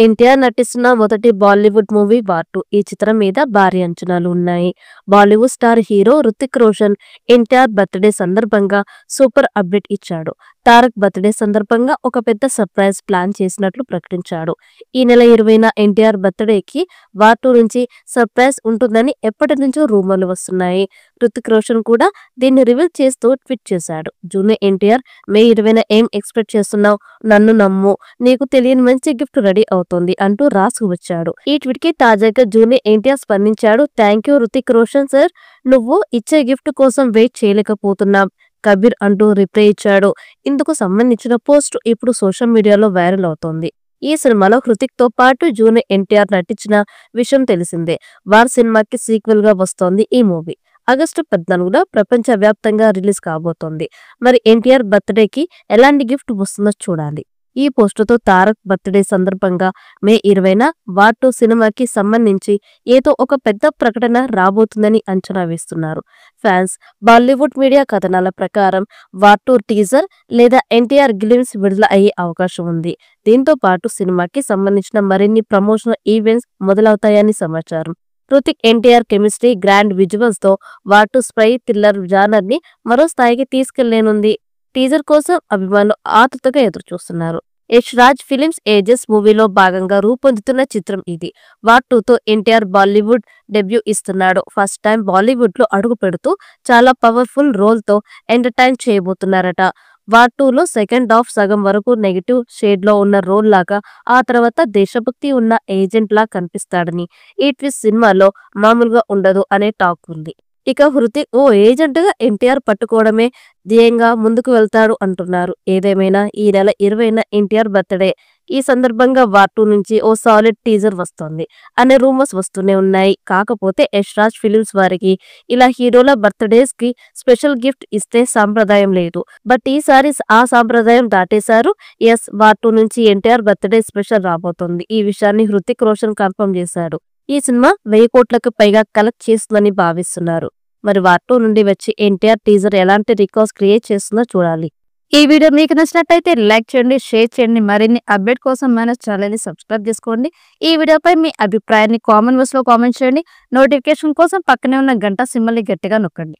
ఎన్టీఆర్ నటిస్తున్న మొదటి Bollywood movie war 2. ఈ చిత్రం మీద భారీ అంచనాలు ఉన్నాయి. Bollywood star hero Ruthik Roshan NTR birthday సందర్భంగా సూపర్ అప్డేట్ ఇచ్చాడు. తారక్ బర్త్డే సందర్భంగా ఒక పెద్ద సర్ప్రైజ్ ప్లాన్ చేసినట్లు ప్రకటించాడు. ఈ నెల 20న ఎన్టీఆర్ బర్త్డేకి వార్ 2 నుంచి సర్ప్రైజ్ ఉంటుందని ఎప్పటి నుంచో రూమర్లు వస్తున్నాయి. రుతిక్ రోషన్ కూడా దీన్ని రివీల్ చేస్తూ ట్వీట్ చేశాడు. జూనియర్ ఎన్టీఆర్, మే 20న ఏం ఎక్స్పెక్ట్ చేస్తున్నావు? నన్ను నమ్ము, నీకు తెలియని మంచి గిఫ్ట్ రెడీ అవుతుంది అంటూ రాసుకు వచ్చాడు. ఈ ట్వీట్ కి తాజాగా జూనియర్ ఎన్టీఆర్ స్పందించాడు. Thank you Ruthik Roshan sir, నువ్వు ఇచ్చే గిఫ్ట్ కోసం వెయిట్ చేయలేకపోతున్నాం కబీర్ అంటూ రిప్లై ఇచ్చాడు. ఇందుకు సంబంధించిన పోస్ట్ ఇప్పుడు సోషల్ మీడియాలో వైరల్ అవుతోంది. ఈ సినిమాలో హృతిక్ తో పాటు జూనియర్ ఎన్టీఆర్ నటించిన విషయం తెలిసిందే. వార్ సినిమాకి సీక్వెల్ గా వస్తోంది ఈ మూవీ. ఆగస్టు 14న ప్రపంచ వ్యాప్తంగా రిలీజ్ కాబోతోంది. మరి ఎన్టీఆర్ బర్త్డేకి ఎలాంటి గిఫ్ట్ వస్తుందో చూడాలి. ఈ పోస్టుతో తారక్ బర్త్డే సందర్భంగా మే 20న వార్ 2 సినిమాకి సంబంధించి ఏదో ఒక పెద్ద ప్రకటన రాబోతుందని అంచనా వేస్తున్నారు ఫ్యాన్స్. బాలీవుడ్ మీడియా కథనాల ప్రకారం వార్ 2 టీజర్ లేదా ఎన్టీఆర్ గ్లిమ్స్ విడుదల అయ్యే అవకాశం ఉంది. దీంతో పాటు సినిమాకి సంబంధించిన మరిన్ని ప్రమోషనల్ ఈవెంట్స్ మొదలవుతాయని సమాచారం. Ruthik NTR chemistry, grand visuals తో వార్ 2 స్పై థ్రిల్లర్ జానర్ ని మరో స్థాయికి తీసుకెళ్లేనుంది. టీజర్ కోసం అభిమానులు ఆతృతగా ఎదురుచూస్తున్నారు. యష్ రాజ్ ఫిలిమ్స్ ఏజెస్ మూవీలో భాగంగా రూపొందుతున్న చిత్రం ఇది. వార్ 2తో ఎన్టీఆర్ బాలీవుడ్ డెబ్యూ ఇస్తున్నాడు. ఫస్ట్ టైం బాలీవుడ్ లో అడుగు పెడుతూ చాలా పవర్ఫుల్ రోల్ తో ఎంటర్టైన్ చేయబోతున్నారట. వార్ 2లో సెకండ్ హాఫ్ సగం వరకు నెగిటివ్ షేడ్ లో ఉన్న రోల్ లాగా, ఆ తర్వాత దేశభక్తి ఉన్న ఏజెంట్ లా కనిపిస్తాడని, ఈ ట్విస్ట్ సినిమాలో మామూలుగా ఉండదు అనే టాక్ ఉంది. ఇక హృతిక్ ఓ ఏజెంట్ గా ఎన్టీఆర్ పట్టుకోవడమే ధ్యేయంగా ముందుకు వెళ్తాడు అంటున్నారు. ఏదేమైనా ఈ నెల 20న ఎన్టీఆర్ బర్త్డే. ఈ సందర్భంగా వార్ 2 నుంచి ఓ సాలిడ్ టీజర్ వస్తోంది అనే రూమర్స్ వస్తూనే ఉన్నాయి. కాకపోతే యష్ రాజ్ ఫిలిమ్స్ వారికి ఇలా హీరోల బర్త్డేస్ కి స్పెషల్ గిఫ్ట్ ఇస్తే సాంప్రదాయం లేదు. బట్ ఈసారి ఆ సాంప్రదాయం దాటేశారు. వార్ 2 నుంచి ఎన్టీఆర్ బర్త్డే స్పెషల్ రాబోతోంది. ఈ విషయాన్ని హృతిక్ రోషన్ కన్ఫర్మ్ చేశాడు. ఈ సినిమా 1000 కోట్లకు పైగా కలెక్ట్ చేస్తుందని భావిస్తున్నారు. మరి వార్ 2 నుండి వచ్చి ఎన్టీఆర్ టీజర్ ఎలాంటి రికార్డ్స్ క్రియేట్ చేస్తుందో చూడాలి. ఈ వీడియో మీకు నచ్చినట్టయితే లైక్ చేయండి, షేర్ చేయండి. మరిన్ని అప్డేట్ కోసం మన ఛానల్ ని సబ్స్క్రైబ్ చేసుకోండి. ఈ వీడియోపై మీ అభిప్రాయాన్ని కామెంట్ బాక్స్ లో కామెంట్ చేయండి. నోటిఫికేషన్ కోసం పక్కనే ఉన్న గంట సింబల్ ని గట్టిగా నొక్కండి.